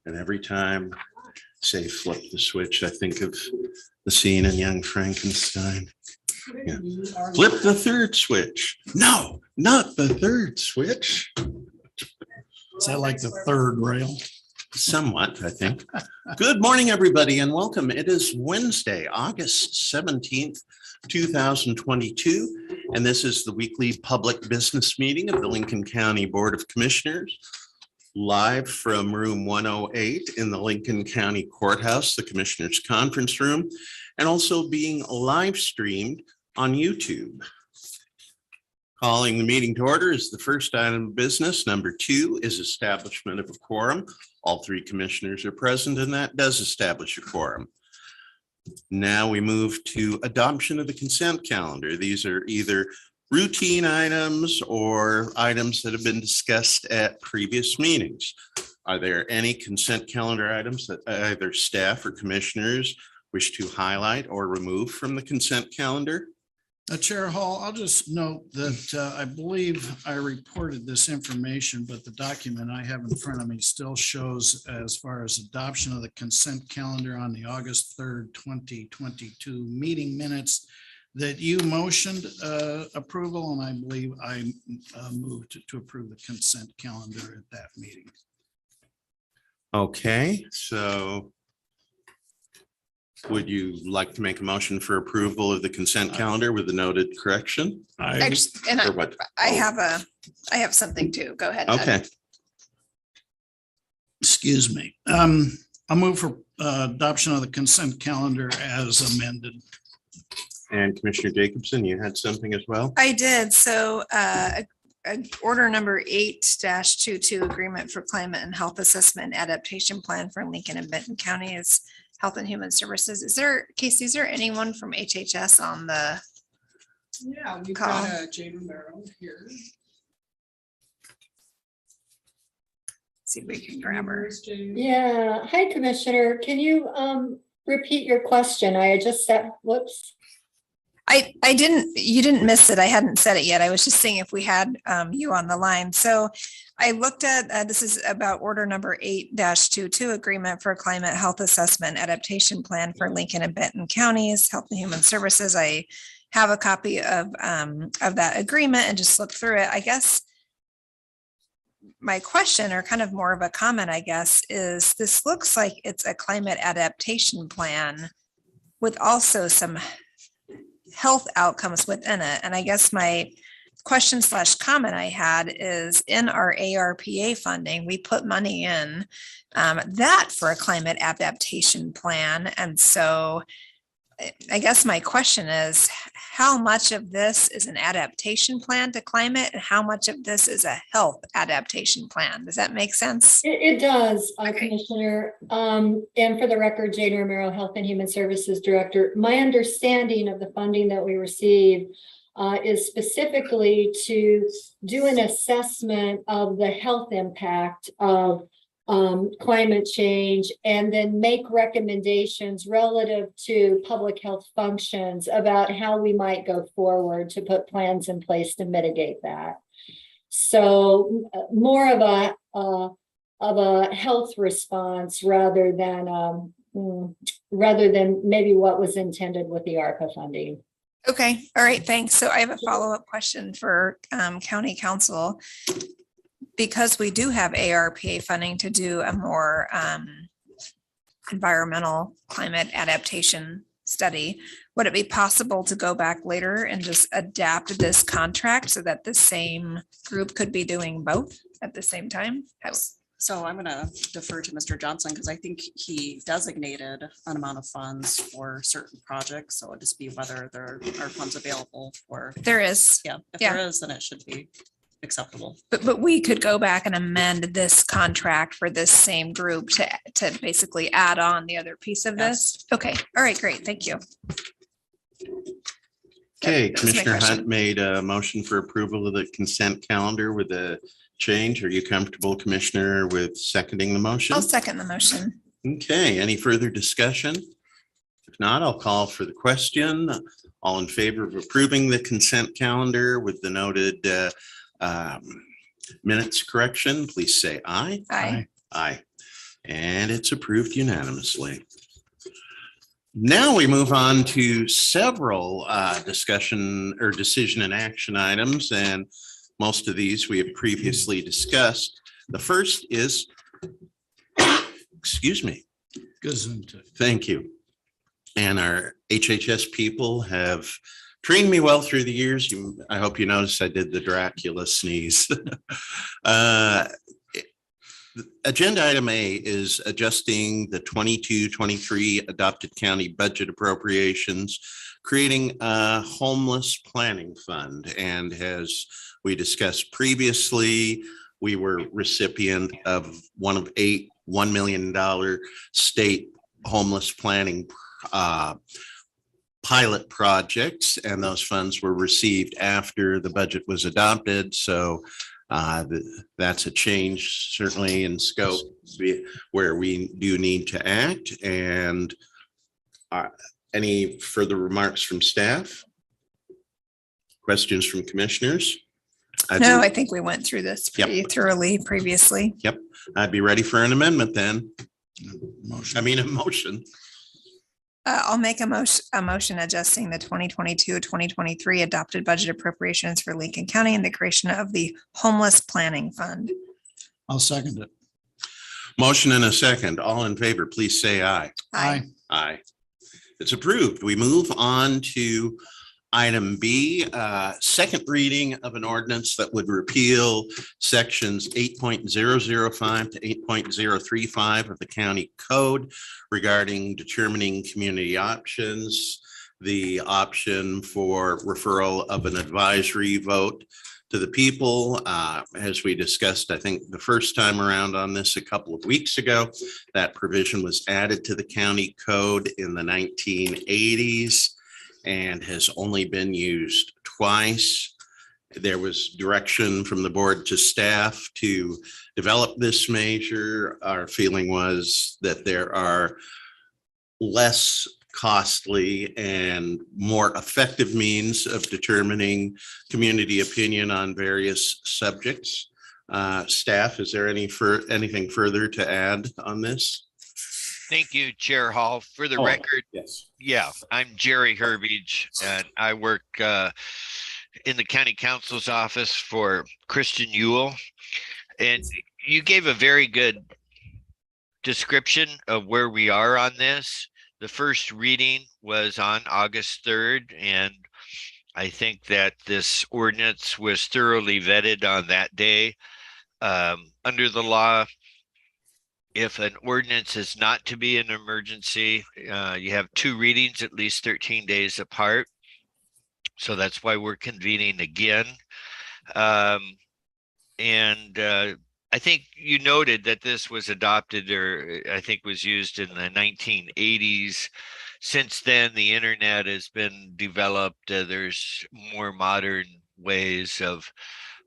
And every time say flip the switch, I think of the scene in Young Frankenstein. Yeah. Flip the third switch. No, not the third switch. Is that like the third rail? Somewhat, I think. Good morning, everybody, and welcome. It is Wednesday, August 17th, 2022, and this is the weekly public business meeting of the Lincoln County Board of Commissioners, live from room 108 in the Lincoln County Courthouse, the Commissioners Conference Room, and also being live streamed on YouTube. Calling the meeting to order is the first item of business. Number 2 is establishment of a quorum. All 3 commissioners are present, and that does establish a quorum. Now we move to adoption of the consent calendar. These are either routine items or items that have been discussed at previous meetings. Are there any consent calendar items that either staff or commissioners wish to highlight or remove from the consent calendar? Chair Hall, I'll just note that I believe I reported this information, but the document I have in front of me still shows as far as adoption of the consent calendar on the August 3rd, 2022 meeting minutes that you motioned approval, and I believe I moved to approve the consent calendar at that meeting. Okay, so would you like to make a motion for approval of the consent calendar with the noted correction? I have something too. Go ahead. Okay, excuse me. I'll move for adoption of the consent calendar as amended. and Commissioner Jacobson, you had something as well? I did. So order number 8-22 agreement for climate and health assessment adaptation plan for Lincoln and Benton counties Health and Human Services. Is there, Casey, is there anyone from HHS on the Yeah, we've call? got Jane Romero here. See if we can grab her. Where's Jane? Yeah, hi Commissioner, can you repeat your question? I had just said, whoops. You didn't miss it. I hadn't said it yet. I was just seeing if we had you on the line. So I looked at, this is about order number 8-22 agreement for climate health assessment adaptation plan for Lincoln and Benton counties, Health and Human Services. I have a copy of that agreement and just looked through it. I guess my question, or kind of more of a comment, I guess, is this looks like it's a climate adaptation plan with also some health outcomes within it. And I guess my question / comment I had is, in our ARPA funding, we put money in that for a climate adaptation plan. And so I guess my question is, how much of this is an adaptation plan to climate and how much of this is a health adaptation plan? Does that make sense? It does, Okay. Commissioner. And for the record, Jane Romero, Health and Human Services Director. My understanding of the funding that we receive is specifically to do an assessment of the health impact of climate change, and then make recommendations relative to public health functions about how we might go forward to put plans in place to mitigate that. So more of a health response rather than maybe what was intended with the ARPA funding. Okay. All right. Thanks. So I have a follow-up question for County Council. Because we do have ARPA funding to do a more environmental climate adaptation study, would it be possible to go back later and just adapt this contract so that the same group could be doing both at the same time? So I'm going to defer to Mr. Johnson because I think he designated an amount of funds for certain projects. So it'd just be whether there are funds available for. There is. Yeah, if Yeah. there is, then it should be acceptable. But we could go back and amend this contract for this same group to basically add on the other piece of this. Okay. All right. Great. Thank you. Okay, That was my Commissioner question. Hunt made a motion for approval of the consent calendar with a change. Are you comfortable, Commissioner, with seconding the motion? I'll second the motion. Okay, any further discussion? If not, I'll call for the question. All in favor of approving the consent calendar with the noted minutes correction, please say aye. Aye. Aye. And it's approved unanimously. Now we move on to several discussion or decision and action items, and most of these we have previously discussed. The first is, excuse me, Gesundheit. thank you. And our HHS people have trained me well through the years. I hope you noticed I did the Dracula sneeze. Agenda item A is adjusting the 22-23 adopted county budget appropriations, creating a homeless planning fund. And as we discussed previously, we were recipient of one of 8 $1 million state homeless planning pilot projects, and those funds were received after the budget was adopted. So that's a change certainly in scope where we do need to act. And any further remarks from staff? Questions from commissioners? No, I think we went through this Yep. pretty thoroughly previously. I'd be ready for an amendment then. Motion. I mean, a motion. I'll make a motion adjusting the 2022-2023 adopted budget appropriations for Lincoln County and the creation of the homeless planning fund. I'll second it. Motion and a second. All in favor, please say aye. Aye. Aye. It's approved. We move on to item B, second reading of an ordinance that would repeal sections 8.005 to 8.035 of the county code regarding determining community options, the option for referral of an advisory vote to the people. As we discussed, I think the first time around on this a couple of weeks ago, that provision was added to the county code in the 1980s. And has only been used twice. There was direction from the board to staff to develop this measure. Our feeling was that there are less costly and more effective means of determining community opinion on various subjects. Staff, is there anything further to add on this? Thank you, Chair Hall. For the record, Yes. yeah, I'm Jerry Herbage, and I work in the county council's office for Christian Ewell. And you gave a very good description of where we are on this. The first reading was on August 3rd, and I think that this ordinance was thoroughly vetted on that day. Under the law, if an ordinance is not to be an emergency, you have 2 readings at least 13 days apart. So that's why we're convening again. And I think you noted that this was adopted, or I think was used in the 1980s. Since then, the internet has been developed. There's more modern ways of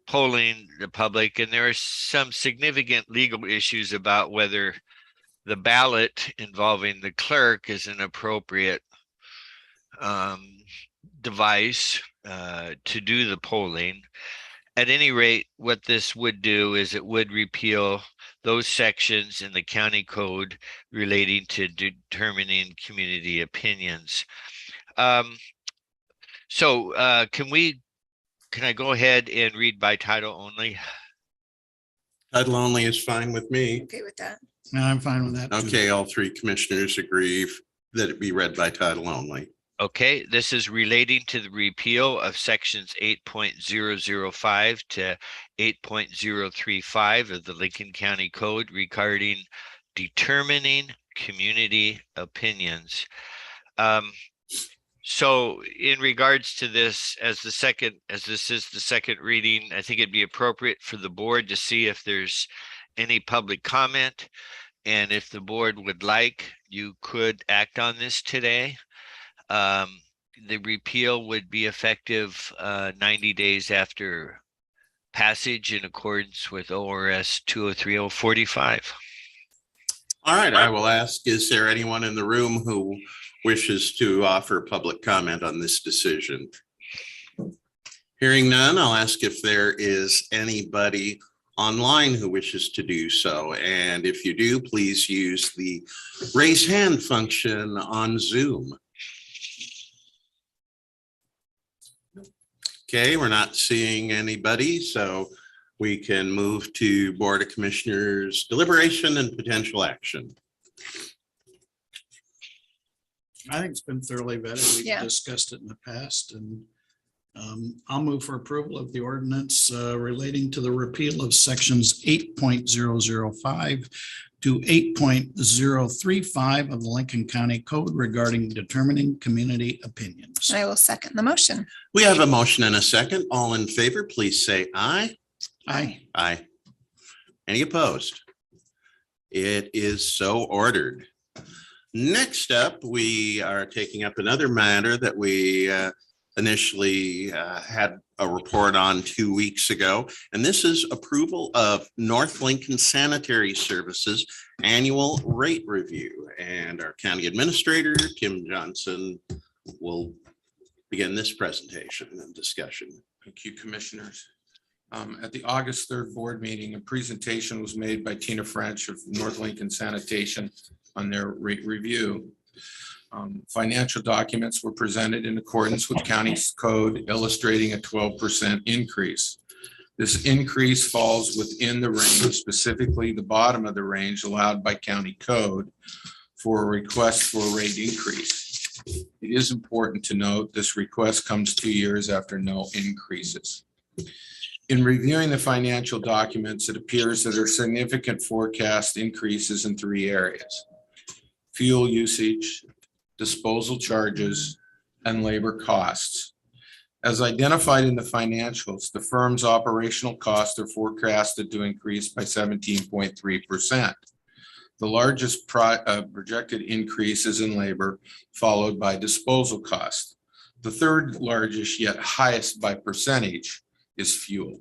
polling the public, and there are some significant legal issues about whether the ballot involving the clerk is an appropriate device to do the polling. At any rate, what this would do is it would repeal those sections in the county code relating to determining community opinions. So can I go ahead and read by title only? Title only is fine with me. Okay with that? No, I'm fine with that. too. Okay, all 3 commissioners agree that it be read by title only. Okay, this is relating to the repeal of sections 8.005 to 8.035 of the Lincoln County Code regarding determining community opinions. So in regards to this, as this is the second reading, I think it'd be appropriate for the board to see if there's any public comment. And if the board would like, you could act on this today. The repeal would be effective 90 days after passage in accordance with ORS 203045. All right, I will ask, is there anyone in the room who wishes to offer public comment on this decision? Hearing none, I'll ask if there is anybody online who wishes to do so? And if you do, please use the raise hand function on Zoom. Okay, we're not seeing anybody, so we can move to Board of Commissioners deliberation and potential action. I think it's been thoroughly vetted. We've Yeah. discussed it in the past, and I'll move for approval of the ordinance relating to the repeal of sections 8.005 to 8.035 of the Lincoln County Code regarding determining community opinions. I will second the motion. We have a motion and a second. All in favor, please say aye. Aye. Aye. Any opposed? It is so ordered. Next up, we are taking up another matter that we initially had a report on 2 weeks ago. And this is approval of North Lincoln Sanitary Services Annual Rate Review. And our county administrator, Kim Johnson, will begin this presentation and discussion. Thank you, Commissioners. At the August 3rd board meeting, a presentation was made by Tina French of North Lincoln Sanitation on their rate review. Financial documents were presented in accordance with county's code, illustrating a 12% increase. This increase falls within the range, specifically the bottom of the range allowed by county code for a request for a rate increase. It is important to note this request comes 2 years after no increases. In reviewing the financial documents, it appears that there are significant forecast increases in 3 areas: fuel usage, disposal charges, and labor costs. As identified in the financials, the firm's operational costs are forecasted to increase by 17.3%. The largest projected increase is in labor, followed by disposal costs. The third largest, yet highest by percentage, is fuel.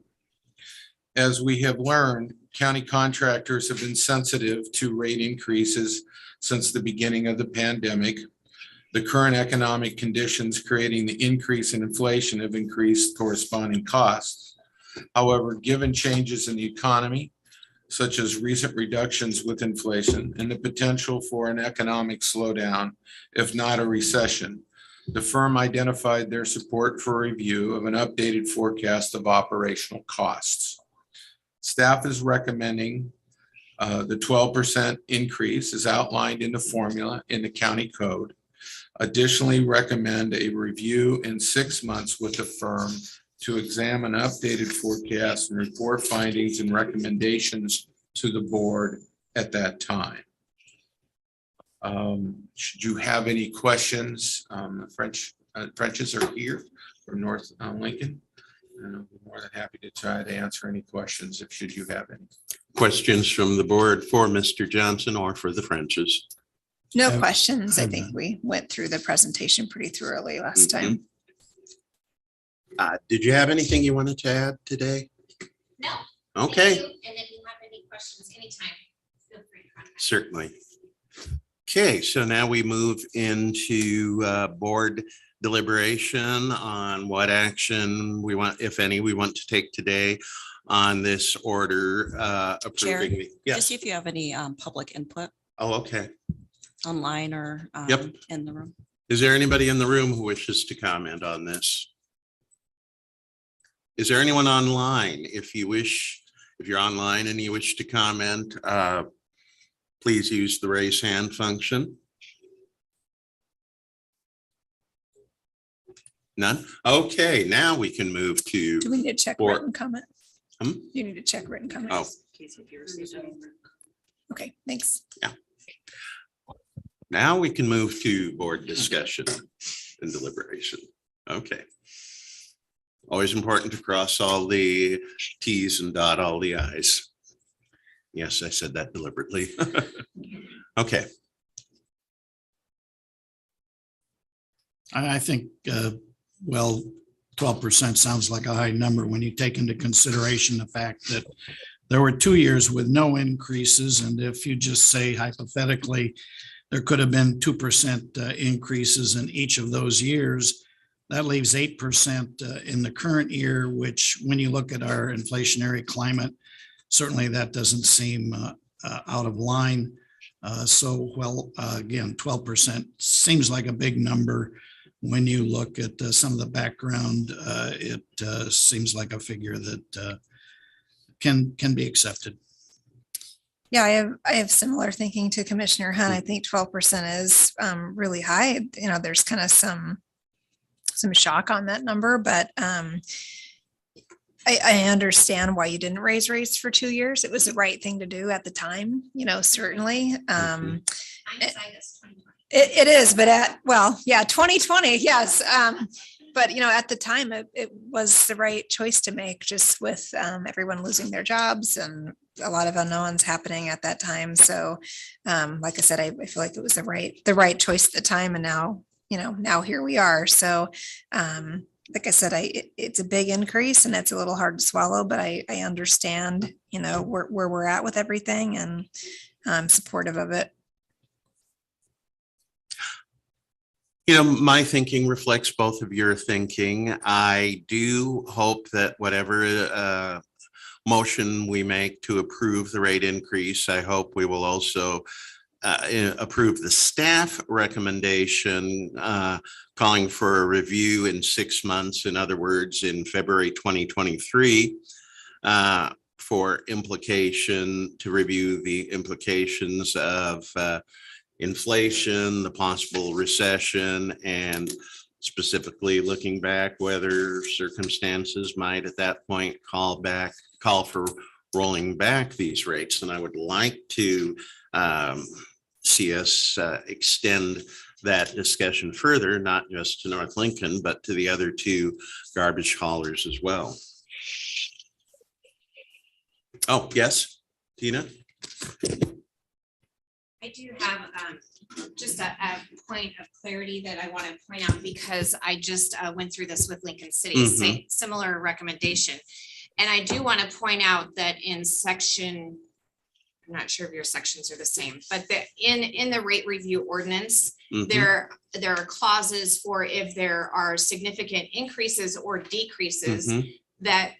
As we have learned, county contractors have been sensitive to rate increases since the beginning of the pandemic. The current economic conditions creating the increase in inflation have increased corresponding costs. However, given changes in the economy, such as recent reductions with inflation and the potential for an economic slowdown, if not a recession, the firm identified their support for review of an updated forecast of operational costs. Staff is recommending the 12% increase is outlined in the formula in the county code. Additionally, recommend a review in 6 months with the firm to examine updated forecasts and report findings and recommendations to the board at that time. Should you have any questions, Frenches are here from North Lincoln. And I'm more than happy to try to answer any questions if should you have any. Questions from the board for Mr. Johnson or for the Frenches? No Have- questions. I have think none. we went through the presentation pretty thoroughly last time. Did you have anything you wanted to add today? No. Okay, Thank you. And if you have any questions anytime, feel free to contact me. certainly. Okay, so now we move into board deliberation on what action we want, if any, we want to take today on this order approving. Just Yes. see if you have any public input Oh, okay. online or Yep. in the room. Is there anybody in the room who wishes to comment on this? Is there anyone online? If you wish, if you're online and you wish to comment, please use the raise hand function. None? Okay, now we can move to, Do we need to check Or- written comment? Hmm? You need to check written oh, comments. Okay, thanks. now we can move to board discussion and deliberation. Okay. Always important to cross all the Ts and dot all the Is. Yes, I said that deliberately. Okay, I think, well, 12% sounds like a high number when you take into consideration the fact that there were 2 years with no increases. And if you just say hypothetically, there could have been 2% increases in each of those years, that leaves 8% in the current year, which when you look at our inflationary climate, certainly that doesn't seem out of line. So, well, again, 12% seems like a big number. When you look at some of the background, it seems like a figure that can be accepted. Yeah, I have similar thinking to Commissioner Hunt. I think 12% is really high. You know, there's kind of some shock on that number, but I understand why you didn't raise rates for 2 years. It was the right thing to do at the time, you know, certainly. Hindsight is 2020. It is, but 2020, yes. But you know, at the time, it was the right choice to make, just with everyone losing their jobs and a lot of unknowns happening at that time. So, like I said, I feel like it was the right choice at the time, and now, you know, now here we are. So, like I said, it's a big increase, and it's a little hard to swallow, but I understand, you know, where we're at with everything, and I'm supportive of it. You know, my thinking reflects both of your thinking. I do hope that whatever motion we make to approve the rate increase, I hope we will also approve the staff recommendation calling for a review in 6 months. In other words, in February 2023, for implication, to review the implications of inflation, the possible recession, and specifically looking back whether circumstances might at that point call for rolling back these rates. And I would like to see us extend that discussion further, not just to North Lincoln, but to the other two garbage haulers as well. Oh, yes, Tina? I do have just a point of clarity that I want to point out, because I just went through this with Lincoln City, same similar recommendation. And I do want to point out that in section, I'm not sure if your sections are the same, but in the rate review ordinance, there are clauses for if there are significant increases or decreases that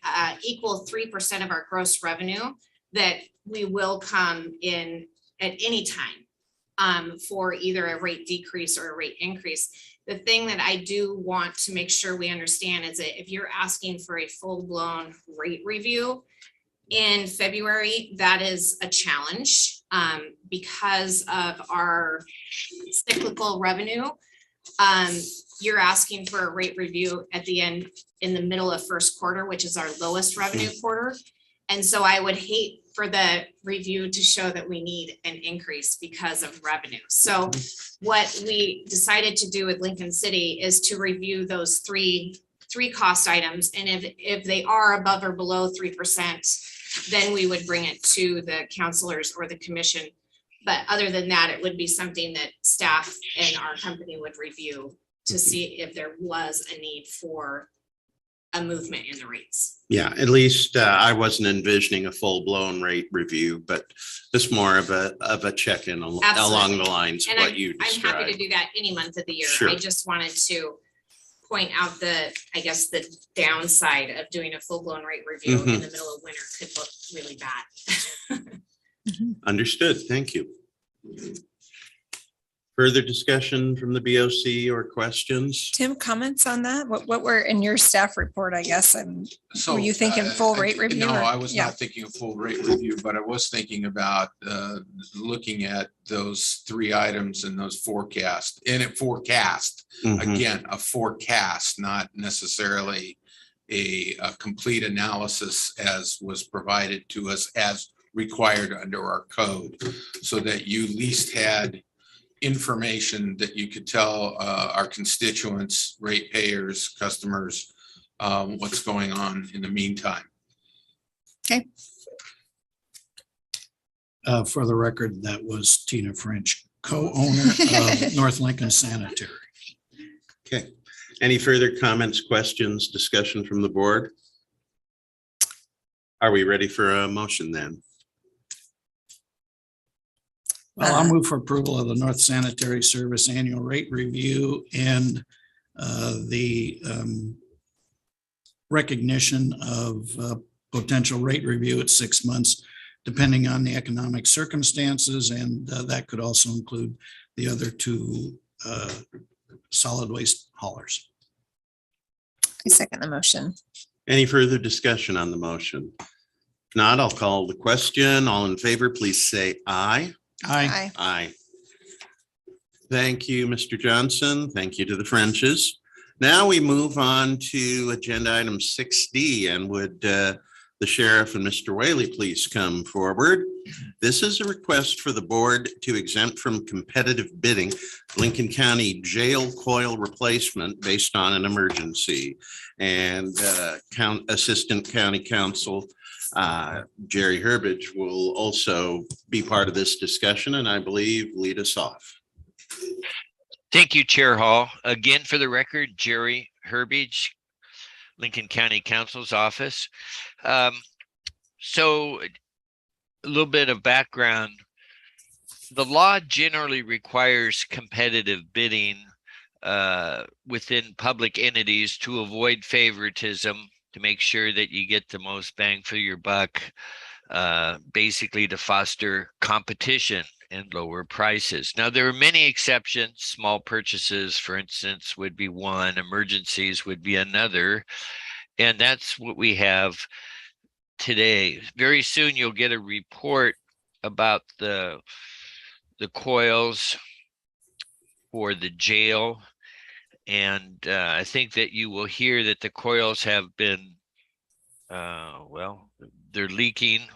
equal 3% of our gross revenue, that we will come in at any time for either a rate decrease or a rate increase. The thing that I do want to make sure we understand is that if you're asking for a full-blown rate review in February, that is a challenge because of our cyclical revenue. You're asking for a rate review at the end, in the middle of first quarter, which is our lowest revenue quarter. And so I would hate for the review to show that we need an increase because of revenue. So what we decided to do with Lincoln City is to review those three cost items. And if they are above or below 3%, then we would bring it to the counselors or the commission. But other than that, it would be something that staff and our company would review to see if there was a need for a movement in the rates. Yeah, at least I wasn't envisioning a full-blown rate review, but it's more of a check-in along the lines of And what you I'm happy to described. do that any month of the year. Sure. I just wanted to point out I guess the downside of doing a full-blown rate review in the middle of winter could look really bad. Understood. Thank you. Further discussion from the BOC or questions? Tim, comments on that? What were in your staff report, I guess? Were you thinking full rate review? No, or- I was Yeah. not thinking of full rate review, but I was thinking about looking at those three items in those forecast, again, a forecast, not necessarily a complete analysis as was provided to us as required under our code, so that you at least had information that you could tell our constituents, ratepayers, customers, what's going on in the meantime. Okay. For the record, that was Tina French, co-owner of North Lincoln Sanitary. Okay. Any further comments, questions, discussion from the board? Are we ready for a motion then? Well, I'll move for approval of the North Sanitary Service Annual Rate Review and the recognition of potential rate review at 6 months depending on the economic circumstances, and that could also include the other two solid waste haulers. I second the motion. Any further discussion on the motion? If not, I'll call the question. All in favor, please say aye. Aye. Aye. Thank you, Mr. Johnson. Thank you to the Frenches. Now we move on to agenda item 6D, and would the sheriff and Mr. Whaley please come forward? This is a request for the board to exempt from competitive bidding Lincoln County jail coil replacement based on an emergency. And Assistant County Counsel Jerry Herbage will also be part of this discussion, and I believe lead us off. Thank you, Chair Hall. Again, for the record, Jerry Herbage, Lincoln County Counsel's Office. So a little bit of background. The law generally requires competitive bidding within public entities to avoid favoritism, to make sure that you get the most bang for your buck, basically to foster competition and lower prices. Now, there are many exceptions. Small purchases, for instance, would be one, emergencies would be another, and that's what we have today. Very soon you'll get a report about the coils for the jail, and I think that you will hear that the coils have been well, they're leaking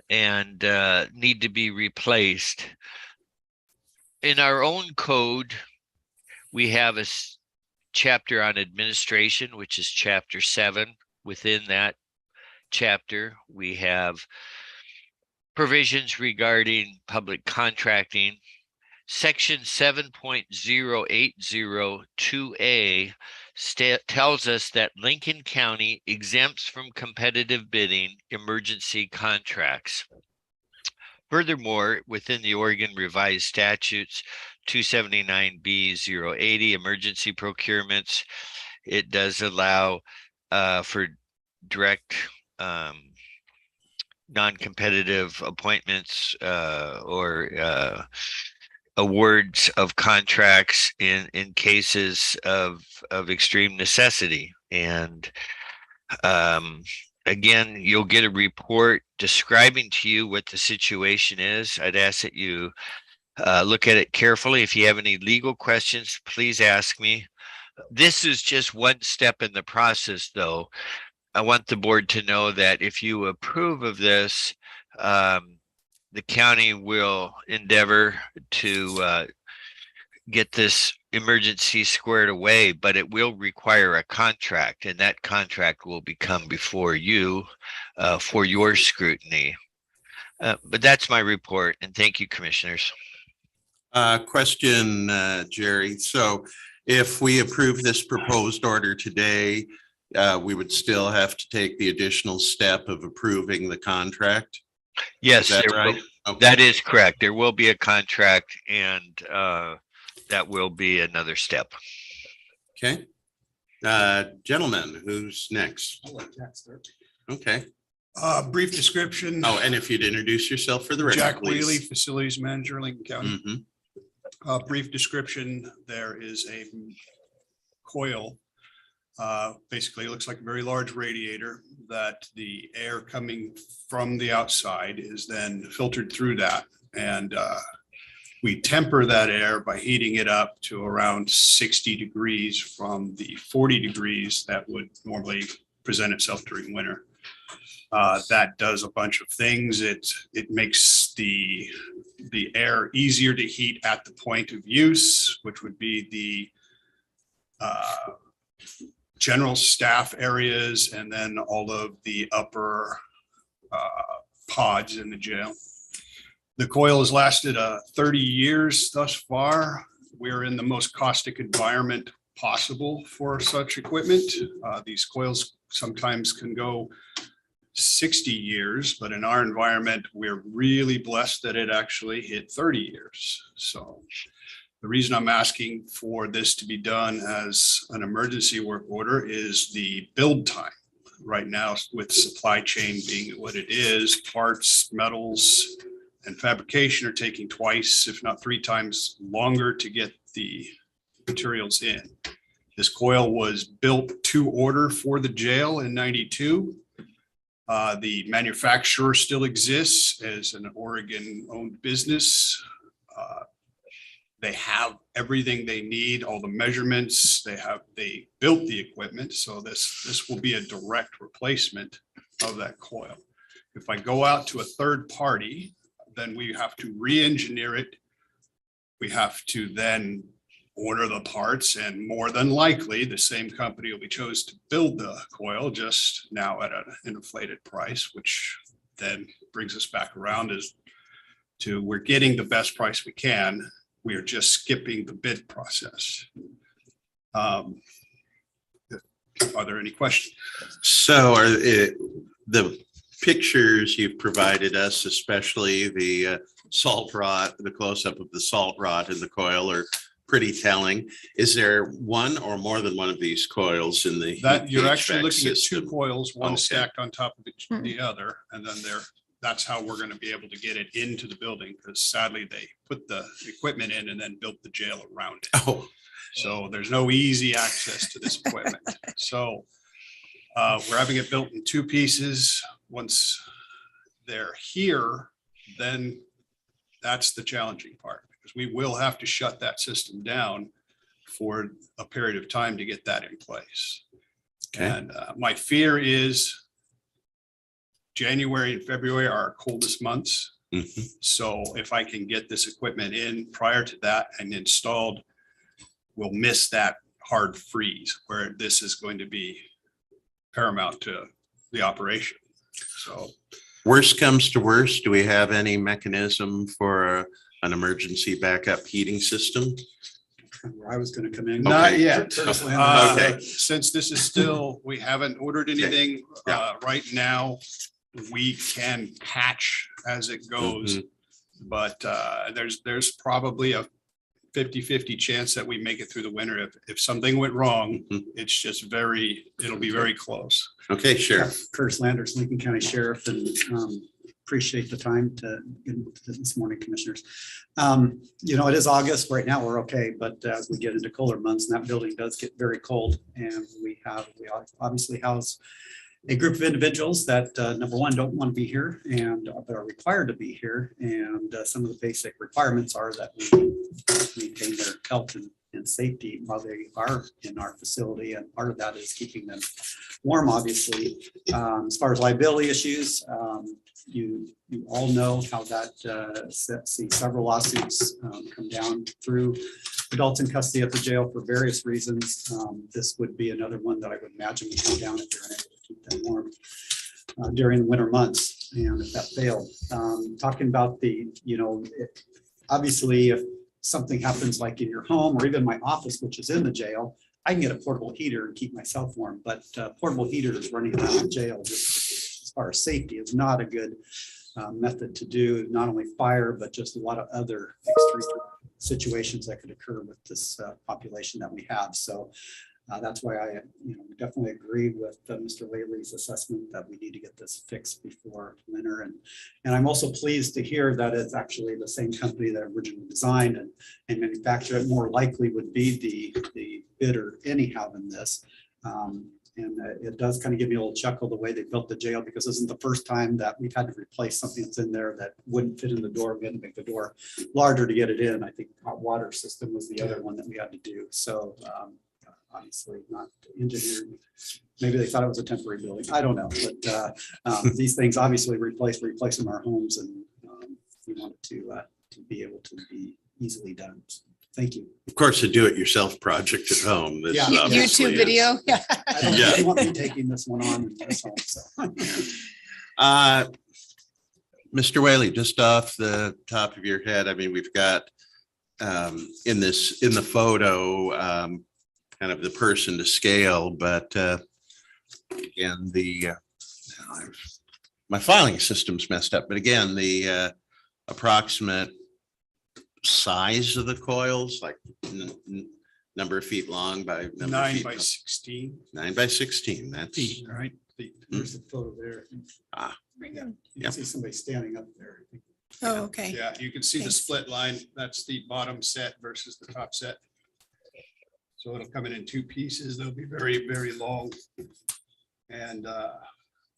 and need to be replaced. In our own code, we have a chapter on administration, which is chapter 7. Within that chapter, we have provisions regarding public contracting. Section 7.0802A tells us that Lincoln County exempts from competitive bidding emergency contracts. Furthermore, within the Oregon Revised Statutes 279B080 emergency procurements, it does allow for direct non-competitive appointments or awards of contracts in cases of extreme necessity. And again, you'll get a report describing to you what the situation is. I'd ask that you look at it carefully. If you have any legal questions, please ask me. This is just one step in the process, though. I want the board to know that if you approve of this, the county will endeavor to get this emergency squared away, but it will require a contract, and that contract will become before you for your scrutiny. But that's my report, and thank you, commissioners. Question, Jerry. So if we approve this proposed order today, we would still have to take the additional step of approving the contract? Yes, Is that right? Okay. that is correct. There will be a contract, and that will be another step. Okay. Gentlemen, who's next? Okay. Brief description. Oh, and if you'd introduce yourself for the record, Jack please. Whaley, Facilities Manager, Lincoln County. Mhm. Brief description, there is a coil. Basically, it looks like a very large radiator that the air coming from the outside is then filtered through that. And we temper that air by heating it up to around 60 degrees from the 40 degrees that would normally present itself during winter. That does a bunch of things. It makes the air easier to heat at the point of use, which would be the general staff areas and then all of the upper pods in the jail. The coil has lasted 30 years thus far. We're in the most caustic environment possible for such equipment. These coils sometimes can go 60 years, but in our environment, we're really blessed that it actually hit 30 years. So the reason I'm asking for this to be done as an emergency work order is the build time. right now with supply chain being what it is, parts, metals, and fabrication are taking twice, if not 3 times longer to get the materials in. This coil was built to order for the jail in 92. The manufacturer still exists as an Oregon-owned business. They have everything they need, all the measurements. They built the equipment, so this will be a direct replacement of that coil. If I go out to a third party, then we have to re-engineer it. We have to then order the parts, and more than likely, the same company will be chose to build the coil, just now at an inflated price, which then brings us back around as to we're getting the best price we can. We are just skipping the bid process. Are there any questions? So are the pictures you've provided us, especially the salt rod, the close-up of the salt rod in the coil are pretty telling. Is there one or more than one of these coils in the? That you're actually HVAC looking at 2 system? coils, one Okay. stacked on top of the other, and then that's how we're going to be able to get it into the building, because sadly they put the equipment in and then built the jail around it. Oh, So there's no easy access to this equipment. So we're having it built in 2 pieces. Once they're here, then that's the challenging part, because we will have to shut that system down for a period of time to get that in place. okay. And my fear is January and February are our coldest months. Mhm. So if I can get this equipment in prior to that and installed, we'll miss that hard freeze where this is going to be paramount to the operation. So Worst comes to worst, do we have any mechanism for an emergency backup heating system? Where I was gonna come in. not Okay. yet. Curtis Landon. Okay. Since this is still, we haven't ordered anything right now. We can patch as it goes. But there's probably a 50-50 chance that we make it through the winter. If something went wrong, it's just it'll be very close. Okay, Sheriff. Curtis Landers, Lincoln County Sheriff, and appreciate the time to this morning, Commissioners. It is August. Right now, we're okay, but as we get into colder months, and that building does get very cold, and we obviously house a group of individuals that, number one, don't want to be here and are required to be here. And some of the basic requirements are that we maintain their health and safety while they are in our facility. And part of that is keeping them warm, obviously. As far as liability issues, you all know how that see several lawsuits come down through adults in custody at the jail for various reasons. This would be another one that I would imagine would come down if they're unable to keep them warm during the winter months, and if that failed. Talking about obviously if something happens like in your home or even my office, which is in the jail, I can get a portable heater and keep myself warm, but portable heaters running around the jail, just as far as safety, is not a good method to do, not only fire, but just a lot of other extreme situations that could occur with this population that we have. So that's why I definitely agree with Mr. Laley's assessment that we need to get this fixed before winter. And I'm also pleased to hear that it's actually the same company that originally designed and manufactured it. More likely would be the bidder anyhow in this. And it does kind of give me a little chuckle the way they built the jail, because this isn't the first time that we've had to replace something that's in there that wouldn't fit in the door. We had to make the door larger to get it in. I think hot water system was the other one that we had to do. So obviously not engineered. Maybe they thought it was a temporary building. I don't know. But these things obviously replace them in our homes, and we want it to be able to be easily done. So, thank you. Of course, a do-it-yourself project at home. This Yeah. obviously YouTube is- video. Yeah. I don't Yeah. really want me taking this one on in this home, so. Mr. Whaley, just off the top of your head, I mean, we've got in the photo, kind of the person to scale, but again, my filing system's messed up, but again, the approximate size of the coils, like number of feet long by number of 9 feet. by 16 9 by 16, that's feet, right? feet. There's a photo there. Ah, You Yep. can see somebody standing up there. Oh, okay. Yeah, you can see the Thanks. split line. That's the bottom set versus the top set. So it'll come in two pieces. They'll be very, very long. And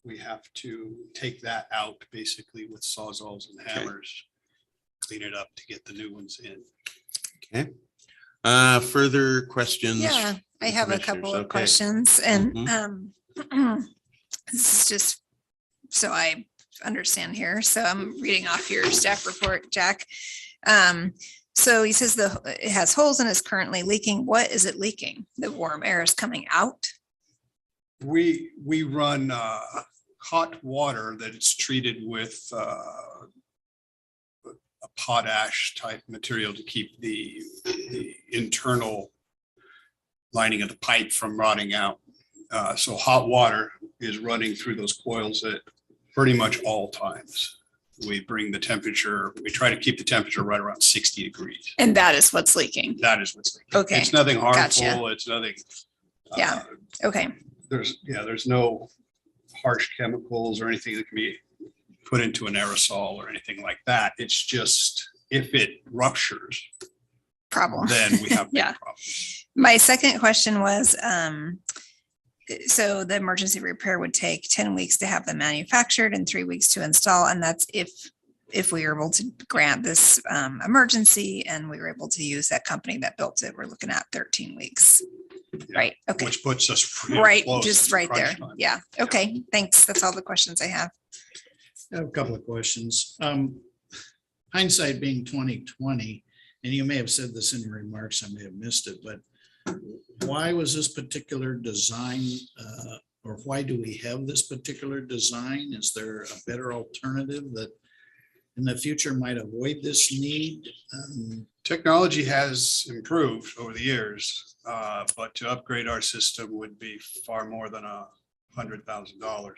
we have to take that out basically with sawzalls and hammers, clean it up to get the new ones in. Okay. Further questions? Yeah, I have a couple of Okay. questions and this is just so I understand here. So I'm reading off your staff report, Jack. So he says it has holes and is currently leaking. What is it leaking? The warm air is coming out? We run hot water that is treated with a potash type material to keep the internal lining of the pipe from rotting out. So hot water is running through those coils at pretty much all times. We bring the temperature, we try to keep the temperature right around 60 degrees. And that is what's leaking. That is what's leaking. Okay, It's nothing gotcha. harmful. It's nothing. Yeah. Okay. There's no harsh chemicals or anything that can be put into an aerosol or anything like that. It's just if it ruptures, Problem. then we have big Yeah. problems. My second question was, so the emergency repair would take 10 weeks to have them manufactured and 3 weeks to install. And that's if we were able to grant this emergency and we were able to use that company that built it, we're looking at 13 weeks. Right. Okay. Which puts us really Right. close Just to right there. crunch time. Yeah. Okay. Thanks. That's all the questions I have. I have a couple of questions. Hindsight being 2020, and you may have said this in your remarks, I may have missed it, but why was this particular design, or why do we have this particular design? Is there a better alternative that in the future might avoid this need? Technology has improved over the years, but to upgrade our system would be far more than $100,000.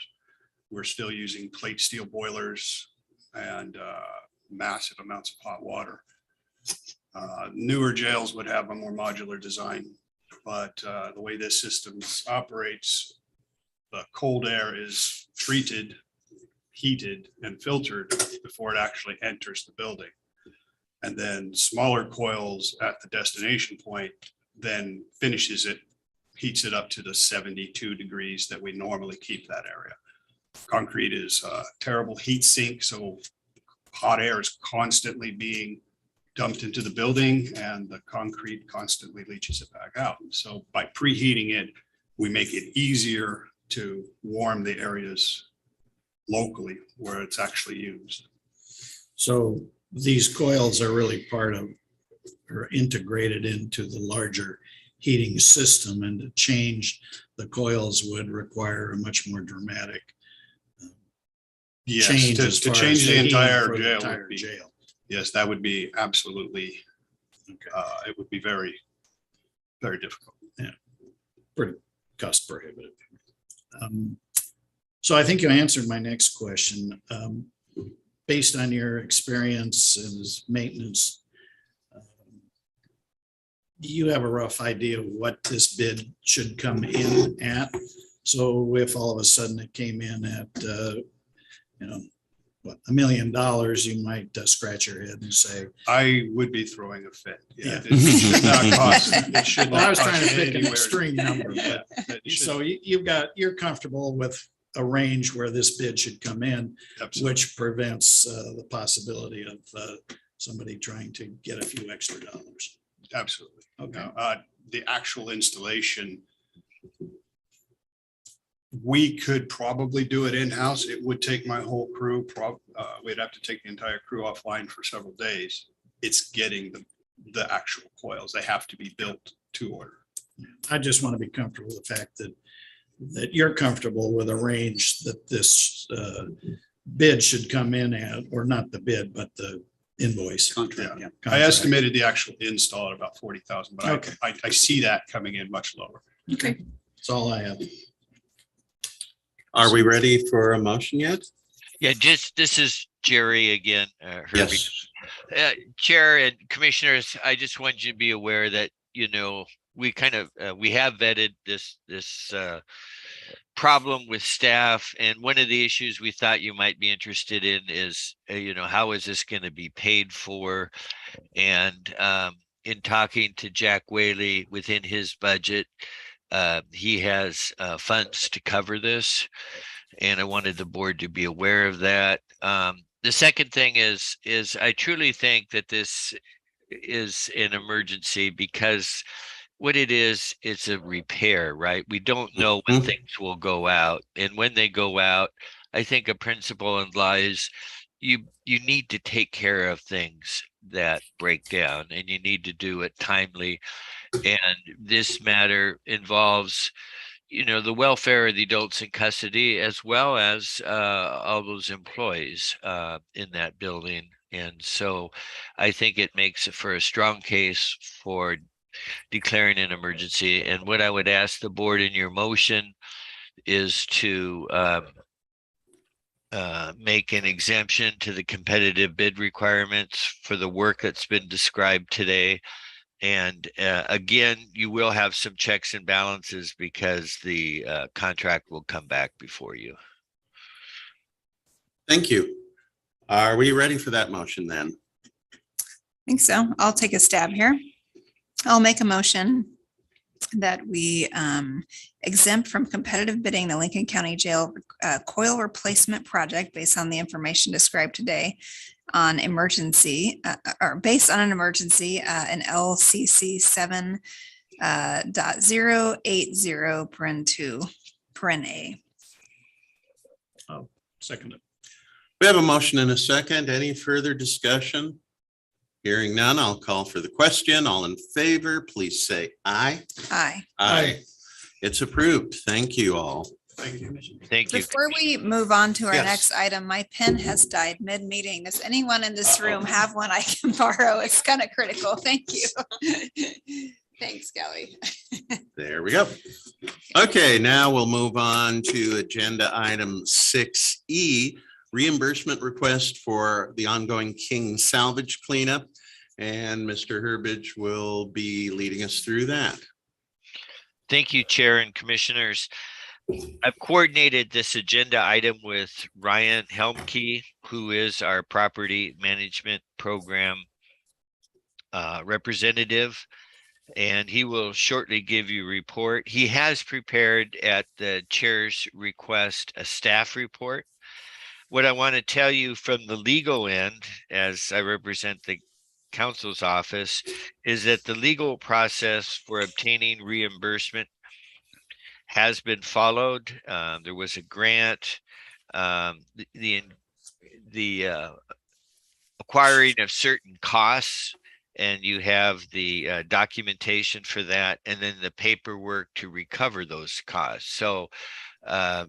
We're still using plate steel boilers and massive amounts of hot water. Newer jails would have a more modular design, but the way this system operates, the cold air is treated, heated, and filtered before it actually enters the building. And then smaller coils at the destination point then finishes it, heats it up to the 72 degrees that we normally keep that area. Concrete is a terrible heat sink, so hot air is constantly being dumped into the building and the concrete constantly leaches it back out. So by preheating it, we make it easier to warm the areas locally where it's actually used. So these coils are really part of or integrated into the larger heating system, and to change the coils would require a much more dramatic Yes, change to as far as change the heating entire for the jail entire would be, jail. yes, that would be absolutely, Okay. it would be very, very difficult. Pretty cost prohibitive. So I think you answered my next question. Based on your experience as maintenance, do you have a rough idea of what this bid should come in at? So if all of a sudden it came in at, what, $1 million, you might scratch your head and say, I would be throwing a fit. Yeah. It should not cost. It should well, I not was trying to cost pick an anywhere- extreme number, Yeah, but it should- so you're comfortable with a range where this bid should come in, absolutely. which prevents the possibility of somebody trying to get a few extra dollars. Absolutely. Okay. Now, the actual installation, we could probably do it in-house. It would take my whole crew. We'd have to take the entire crew offline for several days. It's getting the actual coils. They have to be built to order. I just want to be comfortable with the fact that you're comfortable with a range that this bid should come in at, or not the bid, but the invoice. Contract, yeah. I Contract. estimated the actual install at about 40,000, but Okay. I see that coming in much lower. Okay, that's all I have. Are we ready for a motion yet? Yeah, this is Jerry again, Herbie. Yes. Chair and commissioners, I just want you to be aware that, we kind of, we have vetted this problem with staff. And one of the issues we thought you might be interested in is, how is this going to be paid for? And in talking to Jack Whaley within his budget, he has funds to cover this. And I wanted the board to be aware of that. The second thing is I truly think that this is an emergency because what it is, it's a repair, right? We don't know when things will go out. And when they go out, I think a principle in law is you need to take care of things that break down, and you need to do it timely. And this matter involves, the welfare of the adults in custody, as well as all those employees in that building. And so I think it makes it for a strong case for declaring an emergency. And what I would ask the board in your motion is to make an exemption to the competitive bid requirements for the work that's been described today. And again, you will have some checks and balances because the contract will come back before you. Thank you. Are we ready for that motion then? I think so. I'll take a stab here. I'll make a motion that we exempt from competitive bidding the Lincoln County Jail coil replacement project based on the information described today on emergency or based on an emergency in LCC 7.080(2). Second. We have a motion and a second. Any further discussion? Hearing none, I'll call for the question. All in favor, please say aye. Aye. Aye. It's approved. Thank you all. Thank you. Thank you. Before we move on to our Yes. next item, my pen has died mid-meeting. Does anyone in this room have one I can borrow? It's kind of critical. Thank you. Thanks, Kelly. There we go. Okay, now we'll move on to agenda item 6E, reimbursement request for the ongoing King Salvage cleanup. And Mr. Herbage will be leading us through that. Thank you, Chair and Commissioners. I've coordinated this agenda item with Ryan Helmke, who is our property management program representative, and he will shortly give you a report. He has prepared at the chair's request a staff report. What I want to tell you from the legal end, as I represent the counsel's office, is that the legal process for obtaining reimbursement has been followed. There was a grant, the acquiring of certain costs, and you have the documentation for that, and then the paperwork to recover those costs. So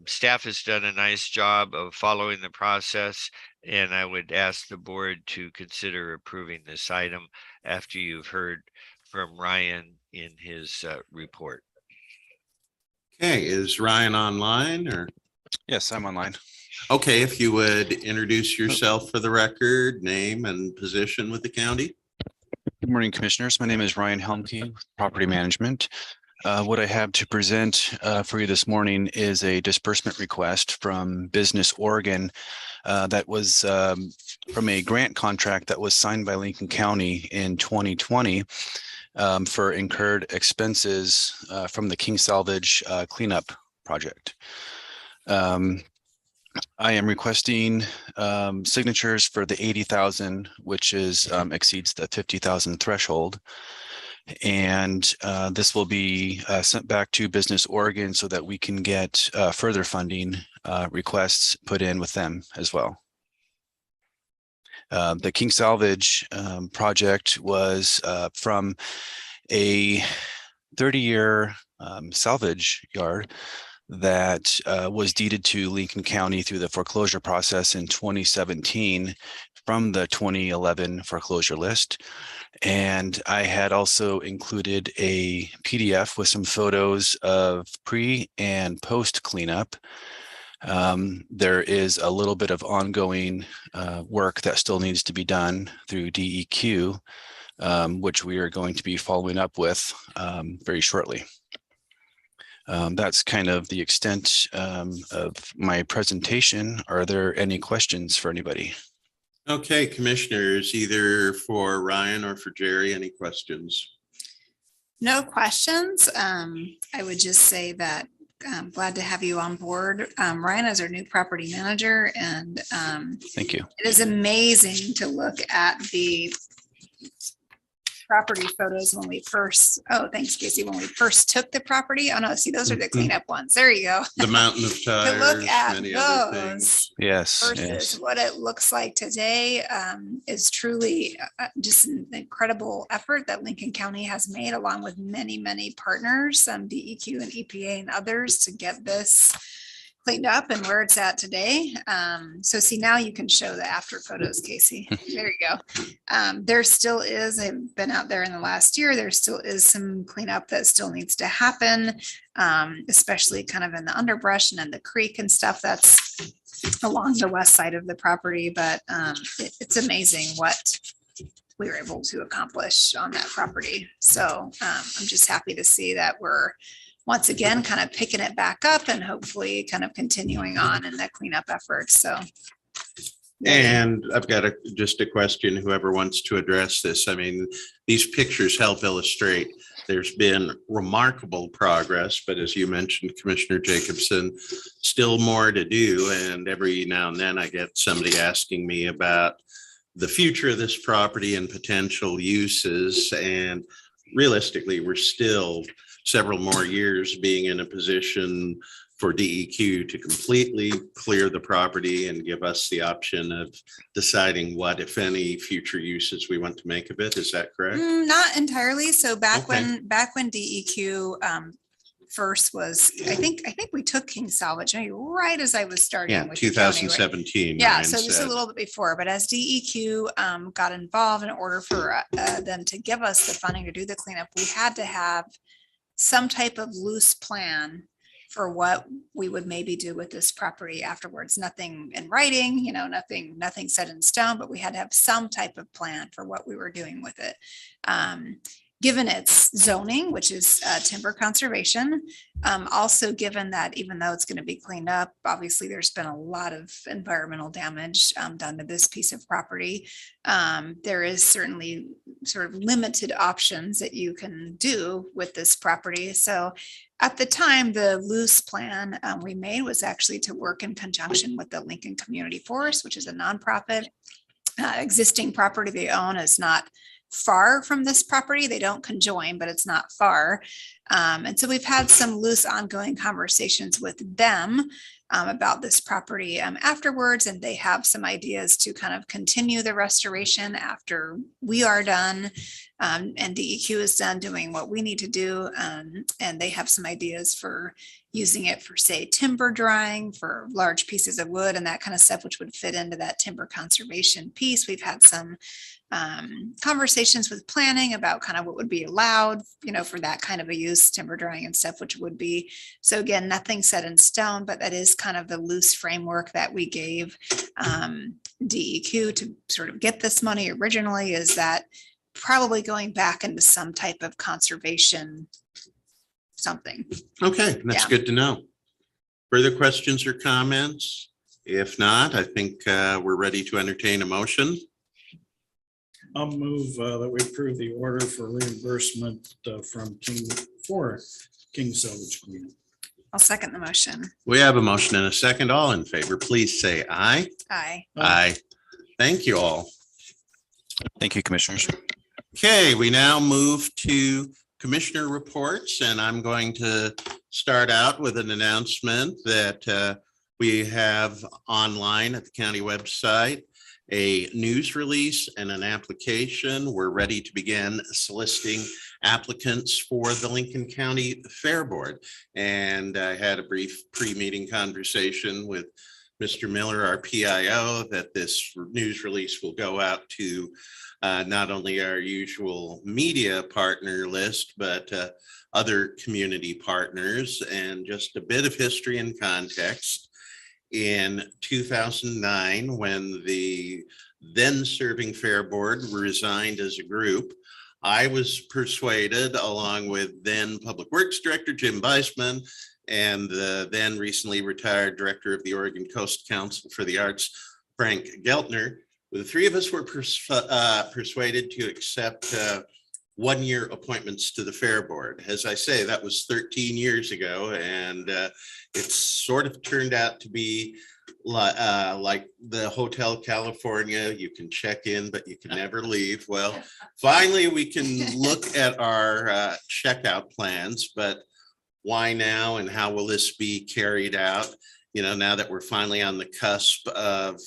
staff has done a nice job of following the process, and I would ask the board to consider approving this item after you've heard from Ryan in his report. Okay, is Ryan online or? Yes, I'm online. Okay, if you would introduce yourself for the record, name and position with the county. Good morning, Commissioners. My name is Ryan Helmke, Property Management. What I have to present for you this morning is a disbursement request from Business Oregon that was from a grant contract that was signed by Lincoln County in 2020 for incurred expenses from the King Salvage cleanup project. I am requesting signatures for the 80,000, which is exceeds the 50,000 threshold. And this will be sent back to Business Oregon so that we can get further funding requests put in with them as well. The King Salvage project was from a 30-year salvage yard that was deeded to Lincoln County through the foreclosure process in 2017 from the 2011 foreclosure list. And I had also included a PDF with some photos of pre and post cleanup. There is a little bit of ongoing work that still needs to be done through DEQ, which we are going to be following up with very shortly. That's kind of the extent of my presentation. Are there any questions for anybody? Okay, commissioners, either for Ryan or for Jerry, any questions? No questions. I would just say that I'm glad to have you on board, Ryan, as our new property manager. And Thank you. it is amazing to look at the property photos when we first, oh, thanks, Casey, when we first took the property. Oh, no, see, those are the cleanup ones. There you go. The mountain of To look tires, at many other things. those Yes. versus Yes. what it looks like today is truly just an incredible effort that Lincoln County has made, along with many, many partners, DEQ and EPA and others, to get this cleaned up and where it's at today. So see, now you can show the after photos, Casey. There you go. There still is, I've been out there in the last year, there still is some cleanup that still needs to happen, especially kind of in the underbrush and in the creek and stuff that's along the west side of the property. But it's amazing what we were able to accomplish on that property. So I'm just happy to see that we're once again kind of picking it back up and hopefully kind of continuing on in the cleanup efforts. So. And I've got just a question, whoever wants to address this. I mean, these pictures help illustrate there's been remarkable progress, but as you mentioned, Commissioner Jacobson, still more to do. And every now and then I get somebody asking me about the future of this property and potential uses. And realistically, we're still several more years being in a position for DEQ to completely clear the property and give us the option of deciding what, if any, future uses we want to make of it. Is that correct? Not entirely. So back Okay. when DEQ first was, I think we took King Salvage maybe right as I was starting. Yeah, with the county, right? 2017. Yeah, Ryan so just a said. little bit before, but as DEQ got involved in order for them to give us the funding to do the cleanup, we had to have some type of loose plan for what we would maybe do with this property afterwards. Nothing in writing, nothing set in stone, but we had to have some type of plan for what we were doing with it. Given its zoning, which is timber conservation, also given that even though it's going to be cleaned up, obviously there's been a lot of environmental damage done to this piece of property. There is certainly sort of limited options that you can do with this property. So at the time, the loose plan we made was actually to work in conjunction with the Lincoln Community Forest, which is a nonprofit. Existing property they own is not far from this property. They don't conjoin, but it's not far. And so we've had some loose ongoing conversations with them about this property afterwards, and they have some ideas to kind of continue the restoration after we are done and DEQ is done doing what we need to do. And they have some ideas for using it for, say, timber drying for large pieces of wood and that kind of stuff, which would fit into that timber conservation piece. We've had some conversations with planning about kind of what would be allowed, for that kind of a use, timber drying and stuff, which would be, so again, nothing set in stone, but that is kind of the loose framework that we gave DEQ to sort of get this money originally, is that probably going back into some type of conservation something. Okay, that's Yeah. good to know. Further questions or comments? If not, I think we're ready to entertain a motion. I'll move that we approve the order for reimbursement from King Salvage cleanup. I'll second the motion. We have a motion and a second. All in favor, please say aye. Aye. Aye. Thank you all. Thank you, commissioners. Okay, we now move to commissioner reports, and I'm going to start out with an announcement that we have online at the county website a news release and an application. We're ready to begin soliciting applicants for the Lincoln County Fair Board. And I had a brief pre-meeting conversation with Mr. Miller, our PIO, that this news release will go out to not only our usual media partner list, but other community partners. And just a bit of history and context. In 2009, when the then serving Fair Board resigned as a group, I was persuaded, along with then Public Works Director Jim Weisman and the then recently retired Director of the Oregon Coast Council for the Arts, Frank Geltner. The three of us were persuaded to accept one-year appointments to the Fair Board. As I say, that was 13 years ago, and it's sort of turned out to be like the Hotel California. You can check in, but you can never leave. Well, finally, we can look at our checkout plans, but why now and how will this be carried out? You know, now that we're finally on the cusp of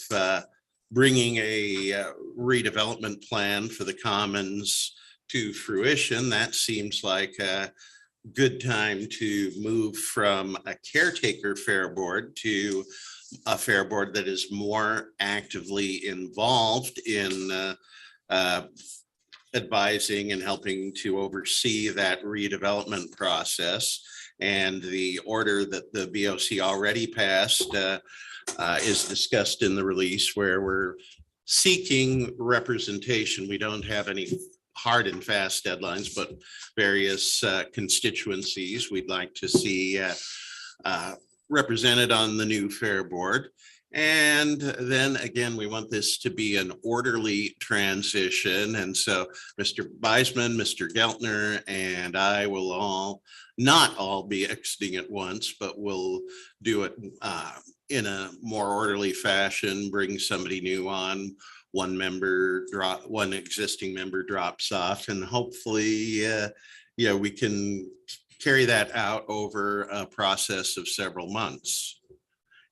bringing a redevelopment plan for the Commons to fruition, that seems like a good time to move from a caretaker fair board to a fair board that is more actively involved in advising and helping to oversee that redevelopment process. And the order that the BOC already passed is discussed in the release, where we're seeking representation. We don't have any hard and fast deadlines, but various constituencies we'd like to see represented on the new fair board. And then again, we want this to be an orderly transition. And so Mr. Weisman, Mr. Geltner, and I will not all be exiting at once, but we'll do it in a more orderly fashion, bring somebody new on, one existing member drops off, and hopefully, we can carry that out over a process of several months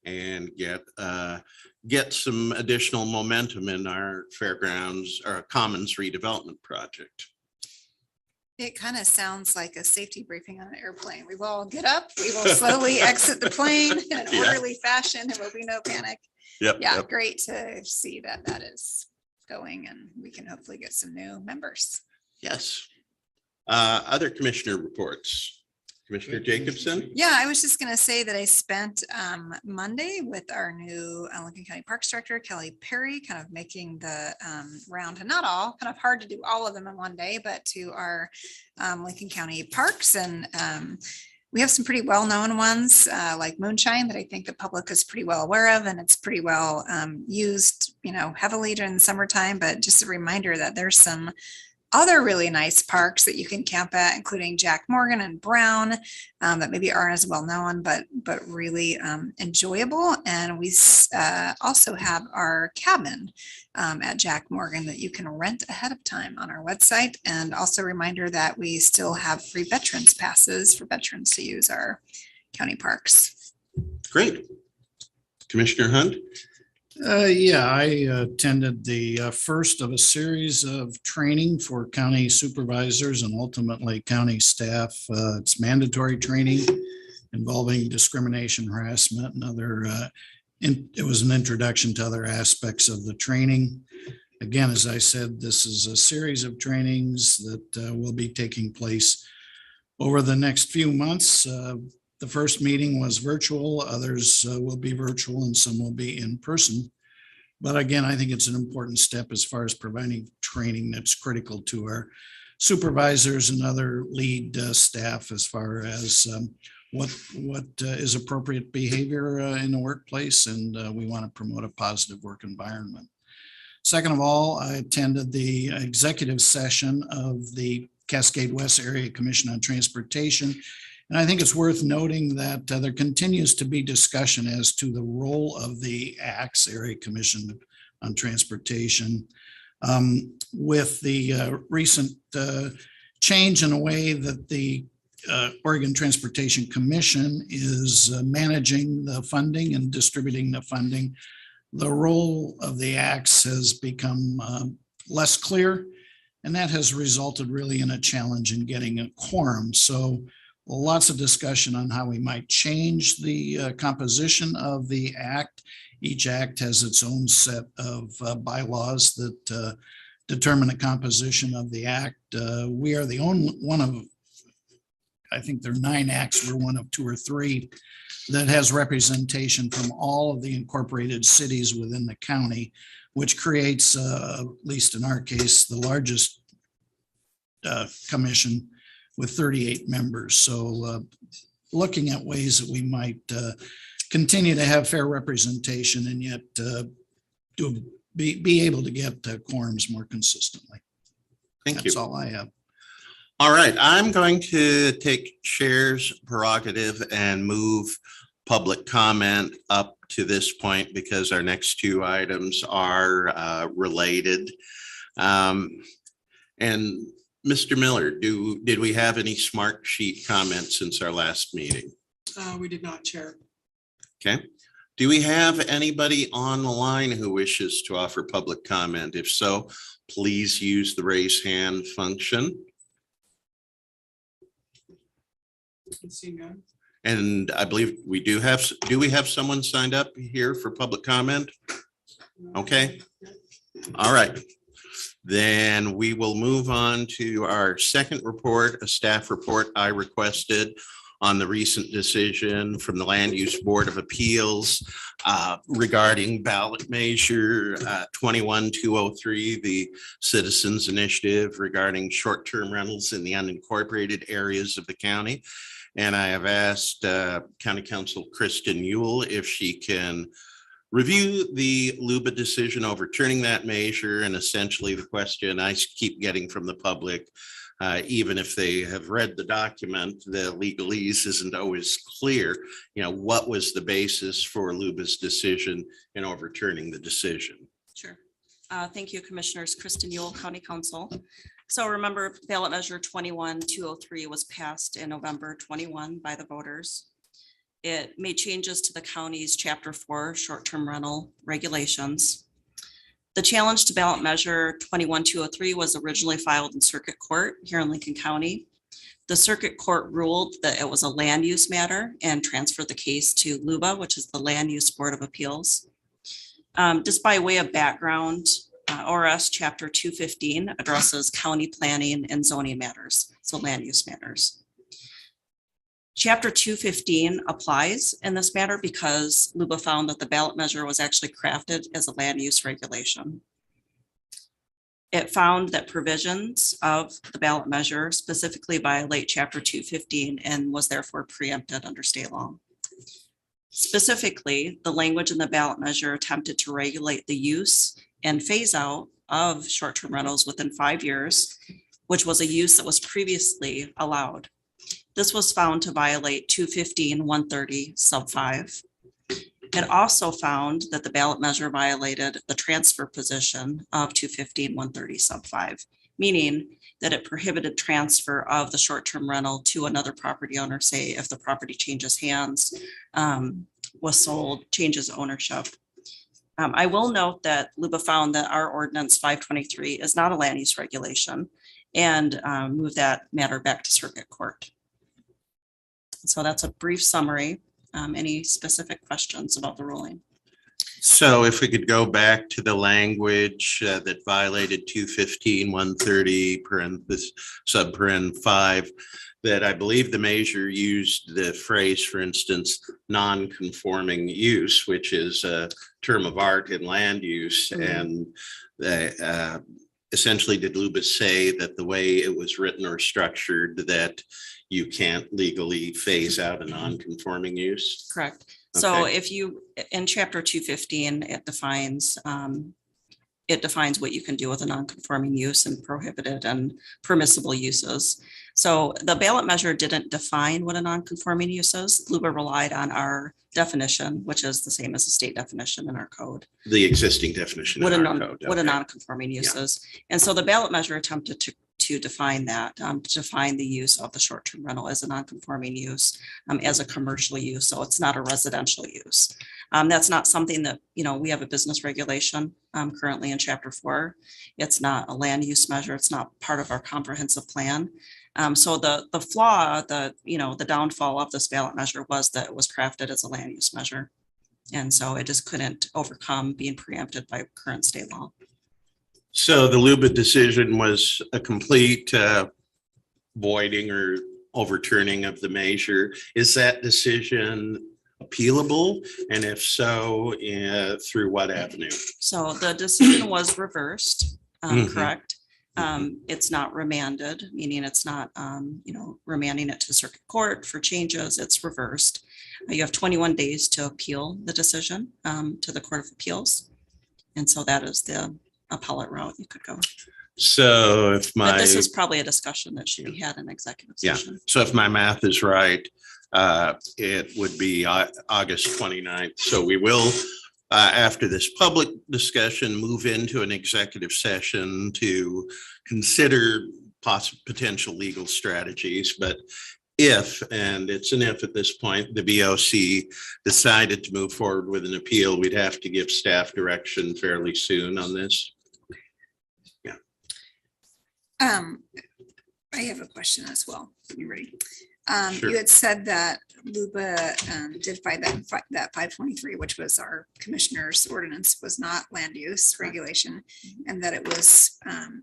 and get some additional momentum in our fairgrounds or commons redevelopment project. It kind of sounds like a safety briefing on an airplane. We will all get up, we will slowly exit the plane in an orderly fashion. There will be no panic. Yep. Great to see that is going, and we can hopefully get some new members. Yes. Other commissioner reports. Commissioner Jacobson? Yeah, I was just gonna say that I spent Monday with our new Lincoln County Parks Director, Kelly Perry, kind of making the round to not all, kind of hard to do all of them in one day, but to our Lincoln County parks. And we have some pretty well-known ones like Moonshine that I think the public is pretty well aware of, and it's pretty well used, heavily during the summertime. But just a reminder that there's some other really nice parks that you can camp at, including Jack Morgan and Brown, that maybe aren't as well known, but really enjoyable. And we also have our cabin at Jack Morgan that you can rent ahead of time on our website. And also a reminder that we still have free veterans passes for veterans to use our county parks. Great. Commissioner Hunt? I attended the first of a series of training for county supervisors and ultimately county staff. It's mandatory training involving discrimination, harassment, and other. It was an introduction to other aspects of the training. Again, as I said, this is a series of trainings that will be taking place over the next few months. The first meeting was virtual, others will be virtual, and some will be in person. But again, I think it's an important step as far as providing training that's critical to our supervisors and other lead staff as far as what is appropriate behavior in the workplace, and we want to promote a positive work environment. Second of all, I attended the executive session of the Cascade West Area Commission on Transportation. And I think it's worth noting that there continues to be discussion as to the role of the ACTS, Area Commission on Transportation, with the recent change in the way that the Oregon Transportation Commission is managing the funding and distributing the funding. The role of the ACTS has become less clear, and that has resulted really in a challenge in getting a quorum. So lots of discussion on how we might change the composition of the act. Each act has its own set of bylaws that determine the composition of the act. We are the only one of, I think there are 9 acts, we're one of 2 or 3 that has representation from all of the incorporated cities within the county, which creates, at least in our case, the largest commission with 38 members. So looking at ways that we might continue to have fair representation and yet be able to get quorums more consistently. Thank you. That's all I have. All right, I'm going to take Chair's prerogative and move public comment up to this point because our next two items are related. And Mr. Miller, did we have any smart sheet comments since our last meeting? We did not, Chair. Okay. Do we have anybody on the line who wishes to offer public comment? If so, please use the raise hand function. See none. And I believe we do we have someone signed up here for public comment? Okay. All right. Then we will move on to our second report, a staff report I requested on the recent decision from the Land Use Board of Appeals regarding ballot measure 21203, the Citizens Initiative regarding short-term rentals in the unincorporated areas of the county. And I have asked County Counsel Kristen Ewell if she can review the LUBA decision overturning that measure. And essentially the question I keep getting from the public, even if they have read the document, the legalese isn't always clear. You know, what was the basis for LUBA's decision in overturning the decision? Sure. Thank you, Commissioners. Kristen Ewell, County Counsel. So remember, ballot measure 21203 was passed in November 21 by the voters. It made changes to the county's Chapter 4 short-term rental regulations. The challenge to ballot measure 21203 was originally filed in circuit court here in Lincoln County. The circuit court ruled that it was a land use matter and transferred the case to LUBA, which is the Land Use Board of Appeals. Just by way of background, ORS Chapter 215 addresses county planning and zoning matters, so land use matters. Chapter 215 applies in this matter because LUBA found that the ballot measure was actually crafted as a land use regulation. It found that provisions of the ballot measure specifically violate Chapter 215 and was therefore preempted under state law. Specifically, the language in the ballot measure attempted to regulate the use and phase out of short-term rentals within 5 years, which was a use that was previously allowed. This was found to violate 215-130 sub 5. It also found that the ballot measure violated the transfer position of 215-130 sub 5, meaning that it prohibited transfer of the short-term rental to another property owner, say if the property changes hands, was sold, changes ownership. I will note that LUBA found that our ordinance 523 is not a land use regulation and moved that matter back to circuit court. So that's a brief summary. Any specific questions about the ruling? So if we could go back to the language that violated 215-130 sub 5, that I believe the measure used the phrase, for instance, non-conforming use, which is a term of art in land use. And essentially, did LUBA say that the way it was written or structured that you can't legally phase out a non-conforming use? Correct. So Okay. if you, in Chapter 215, it defines what you can do with a non-conforming use and prohibited and permissible uses. So the ballot measure didn't define what a non-conforming use is. LUBA relied on our definition, which is the same as the state definition in our code. The existing definition What in a our code. what a Okay. non-conforming use is. And so the ballot measure attempted to define that, to define the use of the short-term rental as a non-conforming use, as a commercial use. So it's not a residential use. That's not something that, we have a business regulation currently in Chapter 4. It's not a land use measure. It's not part of our comprehensive plan. So the flaw, the downfall of this ballot measure was that it was crafted as a land use measure. And so it just couldn't overcome being preempted by current state law. So the LUBA decision was a complete voiding or overturning of the measure. Is that decision appealable? And if so, through what avenue? So the decision was reversed, Mhm. correct? It's not remanded, meaning it's not, remanding it to circuit court for changes. It's reversed. You have 21 days to appeal the decision to the Court of Appeals. And so that is the appellate route you could go. So if But this my, is probably a discussion that should be had in executive yeah, session. so if my math is right, it would be August 29th. So we will, after this public discussion, move into an executive session to consider potential legal strategies. But if, and it's an if at this point, the BOC decided to move forward with an appeal, we'd have to give staff direction fairly soon on this. I have a question as well. You ready? Sure. You had said that LUBA did find that 523, which was our commissioner's ordinance, was not land use regulation, and that it was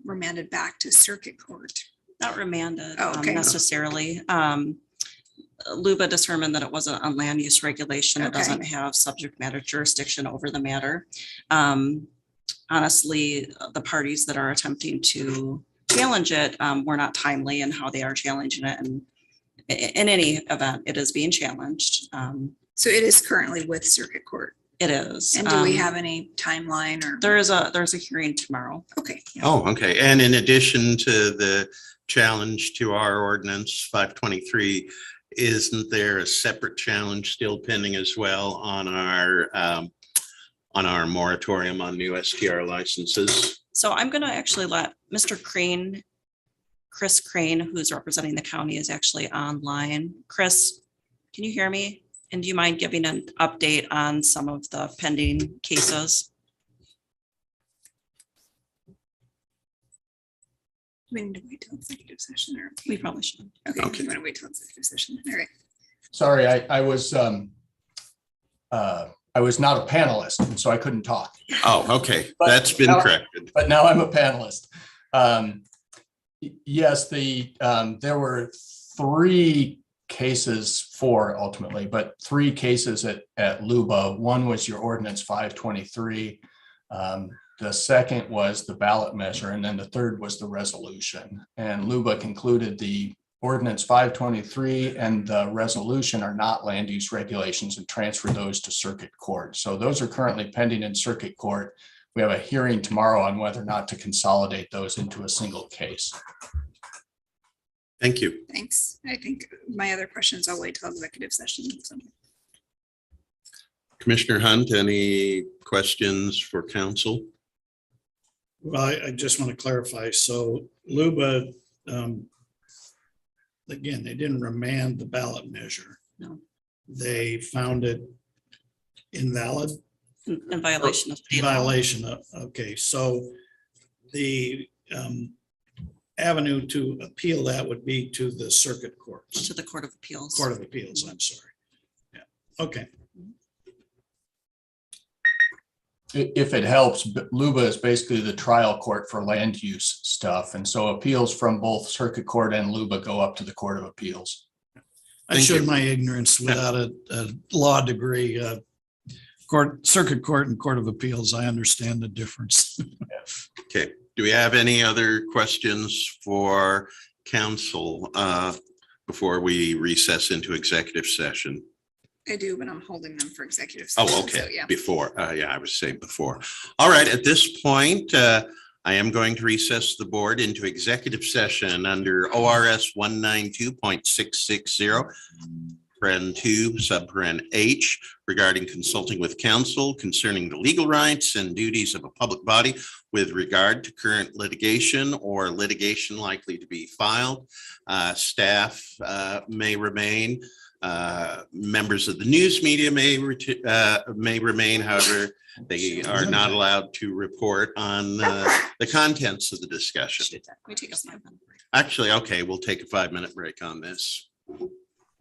remanded back to circuit court. Not remanded Oh, okay. necessarily. LUBA determined that it wasn't on land use regulation. It Okay. doesn't have subject matter jurisdiction over the matter. Honestly, the parties that are attempting to challenge it were not timely in how they are challenging it. And in any event, it is being challenged. So it is currently with circuit court. It is. And do we have any timeline or? There's a hearing tomorrow. Okay. Yeah. Oh, okay. And in addition to the challenge to our ordinance 523, isn't there a separate challenge still pending as well on our moratorium on new STR licenses? So I'm going to actually let Mr. Crane, Chris Crane, who's representing the county, is actually online. Chris, can you hear me? And do you mind giving an update on some of the pending cases? We need to wait till executive session or? We probably should. Okay, Okay. you want to wait till executive session? All right. Sorry, I was not a panelist, and so I couldn't talk, Oh, okay. But That's been now- corrected. but now I'm a panelist. Yes, there were three cases at LUBA. One was your ordinance 523. The second was the ballot measure, and then the third was the resolution. And LUBA concluded the ordinance 523 and the resolution are not land use regulations and transfer those to circuit court. So those are currently pending in circuit court. We have a hearing tomorrow on whether or not to consolidate those into a single case. Thank you. Thanks. I think my other questions, I'll wait till executive session. So, Commissioner Hunt, any questions for council? Well, I just want to clarify. So LUBA, again, they didn't remand the ballot measure. No. They found it invalid. In violation of state law. Violation of, okay, so the avenue to appeal that would be to the circuit courts, To the Court of Appeals. Court of Appeals, I'm sorry. Yeah, okay. If it helps, LUBA is basically the trial court for land use stuff. And so appeals from both circuit court and LUBA go up to the Court of Appeals. I Thank showed you. my ignorance without a law degree. Circuit court and Court of Appeals, I understand the difference. Okay. Do we have any other questions for council before we recess into executive session? I do, but I'm holding them for executive session. Oh, so, okay. yeah. Before, yeah, I was saying before. All right, at this point, I am going to recess the board into executive session under ORS 192.660, paren 2, subparen H, regarding consulting with counsel concerning the legal rights and duties of a public body with regard to current litigation or litigation likely to be filed. Staff may remain. Members of the news media may remain, however, they are not allowed to report on the contents of the discussion. We take a 5-minute break. Actually, okay, we'll take a 5-minute break on this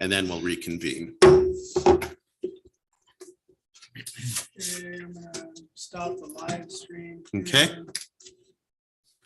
and then we'll reconvene. Okay, I'm gonna stop the live stream. Okay. here.